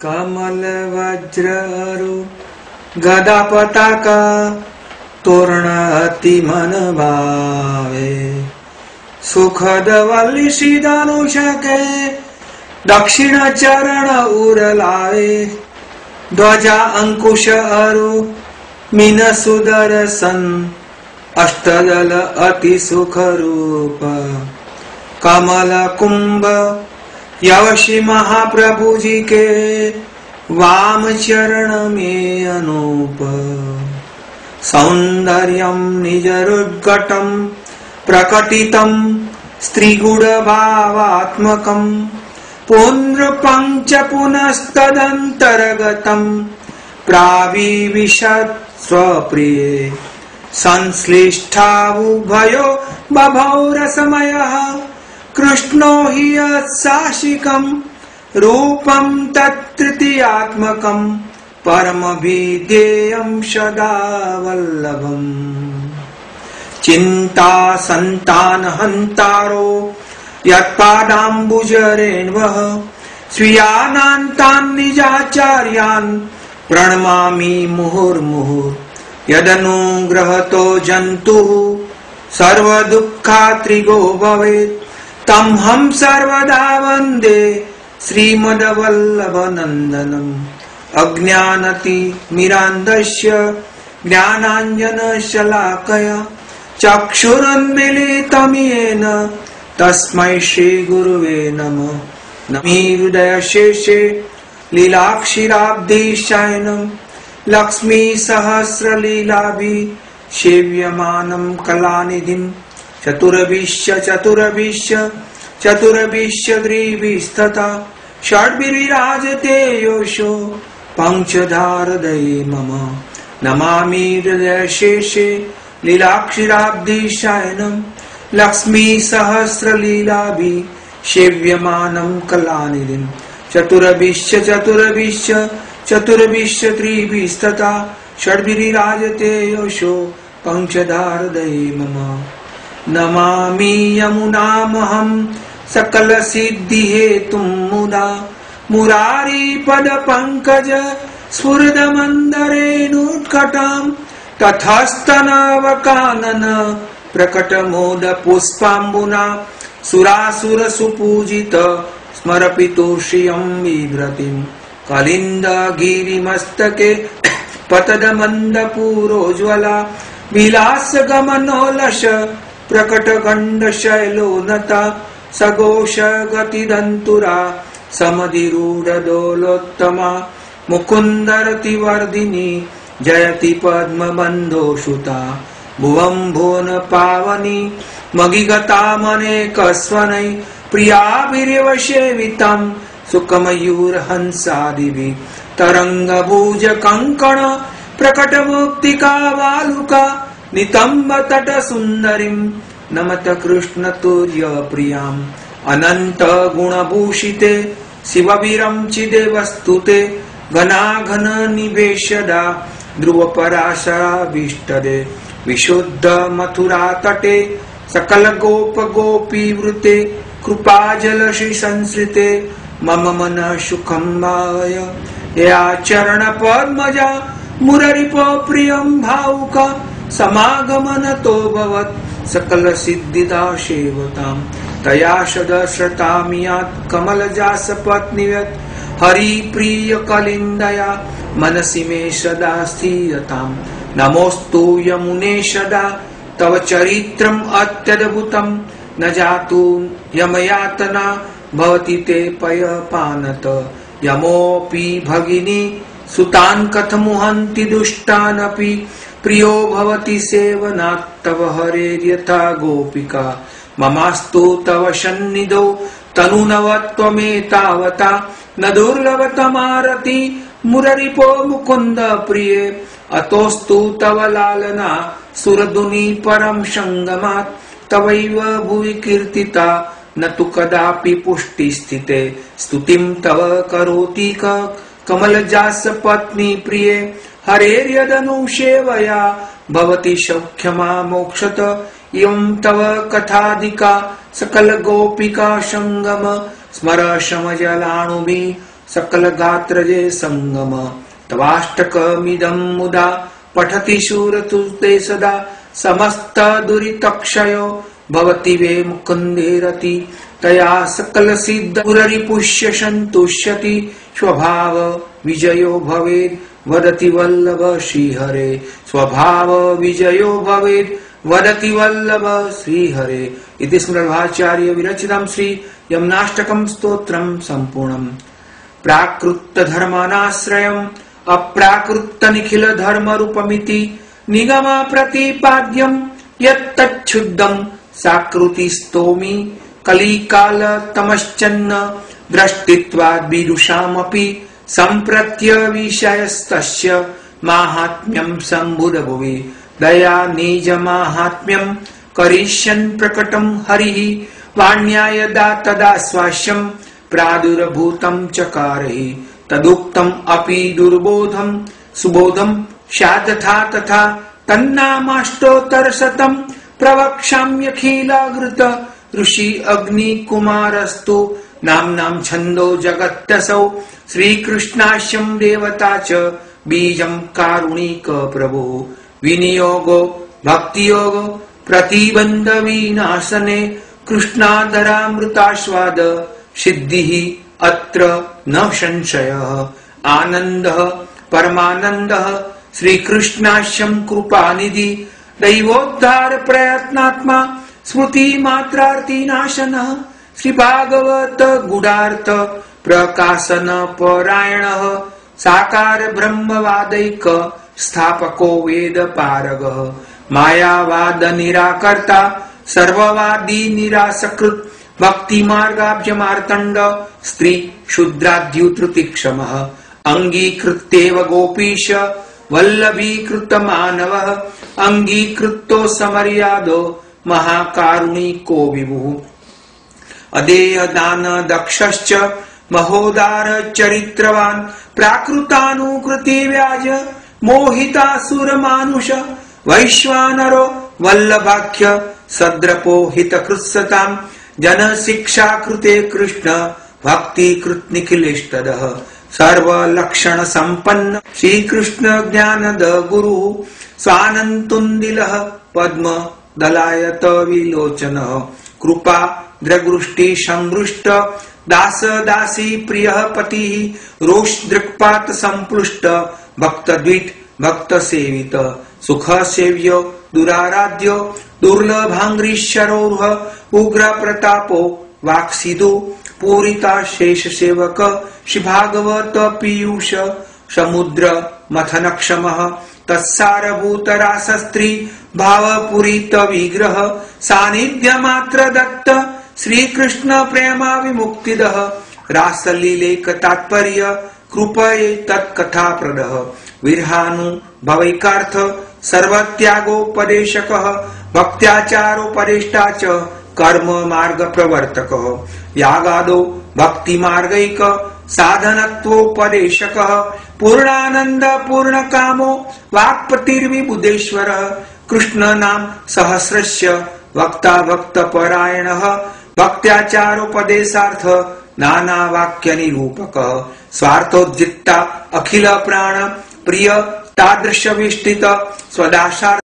कमल वज्र गदा पताका तोरण अति मन भावे सुखद वल्ली श्रीधनुष के दक्षिण चरण उर लावे ध्वजा अंकुश अरु मीन सुदर्शन अष्टदल अति सुख रूप कमल कुंभ यवशी महाप्रभु जी के वाम चरण में अनूप सौंदर्यम निजरुद्घटम प्रकटितम स्त्रीगुण भावात्मकम पुनरुपंच पुनस्तदंतर्गतम प्राविविशत् स्वप्रिये संश्लिष्टावुभयो बभौ रसमयः कृष्णो हि यत्साशिकं रूपं तत्तृतीयात्मकं परमभिधेयं सदा वल्लभम् चिन्ता संतान हन्तारो यत्पादाम्बुजरेण्वः स्वीयानान्तान् निजाचार्यान् प्रणमामि मुहुर्मुहुः यदनुग्रहतो जन्तुः सर्वदुःखात्रिगो भवेत् तं हम सर्वदा वन्दे श्रीमद्वल्लभनन्दनम् अज्ञानतिमिरान्धस्य ज्ञानाञ्जनशलाकया चक्षुरुन्मीलितं येन तस्मै श्रीगुरुवे नमः नमि हृदयशेषे लीलाक्षीराब्धिशयनं लक्ष्मी सहस्रलीलाभिः सेव्यमानं कलानिधिं चतुर्भिश्च द्विभिस्तथा षड्भिर्विराजते योषो पञ्चधारदये मम नमामि हृदयशेषे लीलाक्षीराब्धिशयनं लक्ष्मी सहस्रलीलाभिः सेव्यमानं कलानिधिं चतुर्भिश्च त्रिभिस्तथा षड्भिर्विराजते योषो पञ्चधारदये मम नमामि यमुनामहं सकलसिद्धिहेतुं मुदा मुरारीपदपङ्कज स्फुरदमन्दरेणुत्कटां ततस्तनवकानन प्रकटमोदपुष्पाम्बुना सुरासुरसुपूजित स्मरपितु श्रियं बिभ्रतिं कलिन्दगिरिमस्तके पतदमन्दपूरोज्ज्वला विलासगमनोलश प्रकटगण्डशैलोनता सघोष गतिदन्तुरा समधिरूढदोलोत्तमा मुकुन्दरतिवर्धिनी जयति पद्मबन्धोषुता भुवं भुवन पावनी मगिगतामनेकस्वनै प्रियाभिरेव सेवितं सुखमयूरहंसादिभिः तरंगभुज कंकण प्रकटमुक्तिका वालुका नितंब तट सुंदरीं नमत कृष्ण तुर्य प्रियाम् अनंत गुणभूषिते शिववीरं चिदे वस्तुते घनाघन निवेशदा ध्रुव पराशराभीष्टदे विशुद्ध मथुरा तटे सकल गोप गोपी वृते कृपाजल श्री संस्कृते मम मन सुखं भावय या चरण पद्मजा मुररिप प्रियं भावुका समागमन तो भवत् सकल सिद्धिदा सेवताम् तया सदश्रतामियात् कमलजास पत्नीयत् हरि प्रिय कलिन्दया मनसि मे सदा स्थिरताम् नमोस्तु यमुने सदा तव चरित्रम् अत्यद्भुतम् न जातु यमयातना भवति ते पयपानत यमोऽपि भगिनी सुतान् कथमुहन्ति दुष्टानपि प्रियो भवति सेवनात् तव हरेर्यथा गोपिका ममास्तु तव सन्निधौ तनुनवत्वमेतावता न दुर्लभतमारति मुररिपो मुकुन्द प्रिये अतोस्तु तव लालना सुरधुनी परं संगमात् तवैव भुवि कीर्तिता न तु कदापि पुष्टि स्थिते स्तुतिं तव करोति कमलजास पत्नी प्रिये हरेर्यदनुसेवया भवति सौख्यमा मोक्षत इयं तव कथाधिका सकल गोपिका संगम स्मर समजलाणुभिः सकल गात्रजे संगम तवाष्टकमिदं मुदा पठति शूरतुते सदा समस्त दुरितक्षयो भवति वे मुकुन्दे रति तया सकल सिद्ध पुररिपुष्य संतुष्यति स्वभाव विजयो भवेत् वदति वल्लभ श्रीहरे स्वभाव विजयो भवेत् वदति वल्लभ श्रीहरे इति स्मृतभाचार्य विरचितं श्री यमुनाष्टकं स्तोत्रं सम्पूर्णम्। प्राकृत धर्मानाश्रयम् अप्राकृत निखिल धर्म रूपमिति निगम प्रतिपाद्यम् यत्तच्छुद्धम् साकृति स्तोमि कलिकाल तमश्चन्न दृष्टित्वाद् विदुषामपि सम्प्रत्य विषयस्तस्य माहात्म्यं सम्बुध भुवि दया निज माहात्म्यं करिष्यन् प्रकटं हरिः वाण्या यदा तदा स्वास्यं प्रादुर्भूतं चकारहि तदुक्तम् अपि दुर्बोधं सुबोधं स्यादथा तथा तन्नामाष्टोत्तरशतं प्रवक्ष्याम्यखिलावृत ऋषि अग्नि कुमारस्तु नाम्नां छन्दो जगत्यसौ श्रीकृष्णास्यं देवता च बीजं कारुणिक प्रभु विनियोगो भक्तियोगो प्रतिबन्ध विनाशने कृष्णादरामृतास्वाद सिद्धिः अत्र न संशयः आनन्दः परमानन्दः श्रीकृष्णास्यं कृपानिधि दैवोद्धार प्रयत्नात्मा स्मृति मात्रार्ति नाशनः श्रीभागवत गुडार्थ प्रकाशन परायणः साकार ब्रह्मवादैक स्थापको वेद पारगः मायावाद निराकर्ता सर्ववादी निरासकृत भक्ति मार्गाभ्य मार्तंड स्त्री शूद्राद्युतृतिक्षमः अंगीकृत्येव गोपीश वल्लभीकृत मानवः अंगीकृतो समर्यादो महाकारुणिको विभुः अदेय दान दक्षश्च महोदार चरित्रवान् प्राकृतानुकृति व्याज मोहितासुर मानुष वैश्वानरो वल्लभाख्य सद्रपो हितकृत्सतां जन शिक्षा कृते कृष्ण भक्ति कृत निखिलेष्टदः सर्व लक्षण संपन्न श्री कृष्ण ज्ञानद गुरु स्वानंतुंदिलः पद्म दलायत विलोचनः कृपा दृगृष्टि संवृष्ट दास दासी प्रियः पतिः रोष दृक्पात संप्लुष्ट भक्त द्विट भक्त सेवित सुख सेव्यो दुराराध्यो दुर्लभांग्रीश्वरोह उग्र प्रतापो वाक्सिदु पूरिता शेष सेवक श्री भागवत पीयूष समुद्र मथन क्षमः तत्सारभूत रासस्त्री भावपूरित विग्रह सानिध्य मात्र दत्त श्री कृष्ण प्रेमा विमुक्तिदः रासलीलेक तात्पर्य कृपये तत्कथा प्रदः विरहानु भवैकार्थ सर्वत्यागोपदेशकः भक्त्याचारोपदेष्टा च कर्म मार्ग प्रवर्तकः यागादो भक्ति मार्गैक साधनत्वोपदेशकः पूर्णानंद पूर्ण कामो वाक्पतिर्विबुधेश्वरः कृष्ण नाम सहस्रस्य वक्ता भक्त परायणः भक्त्याचारोपदेशार्थ नाना वाक्य निरूपकः स्वार्थोज्जित्ता अखिल प्राण प्रिय तादृश विष्टित स्वदाशार्थ